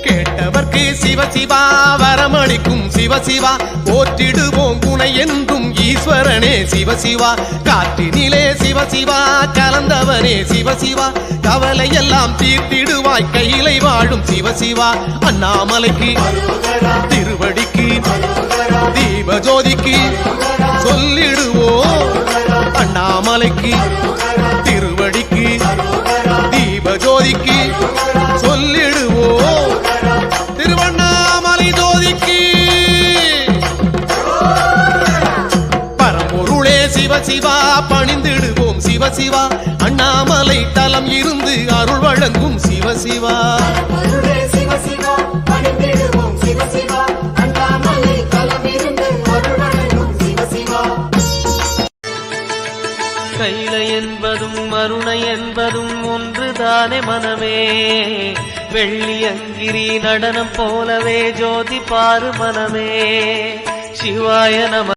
கேட்டவர்க்கு சிவசிவா வரமளிக்கும் சிவசிவா போற்றிடுவோம் குணை என்றும் ஈஸ்வரனே சிவசிவா காற்றினிலே சிவசிவா கலந்தவனே சிவசிவா கவலை எல்லாம் தீர்த்திடுவாய் கையிலை வாழும் சிவசிவா அண்ணாமலைக்கு திருவடிக்கு தீபஜோதிக்கு சொல்லிடுவோம் அண்ணாமலைக்கு திருவடிக்கு தீபஜோதிக்கு சொல்லிடுவோம் திருவண்ணாமலை ஜோதிக்கு பரம்பொருளே சிவசிவா பணிந்திடுவோம் சிவசிவா அண்ணாமலை தலம் இருந்து அருள் வழங்கும் சிவசிவா கைலை என்பதும் மருணை என்பதும் ஒன்றுதானே மனமே வெள்ளியங்கிரி நடனம் போலவே ஜோதி பாரு மனமே சிவாய நம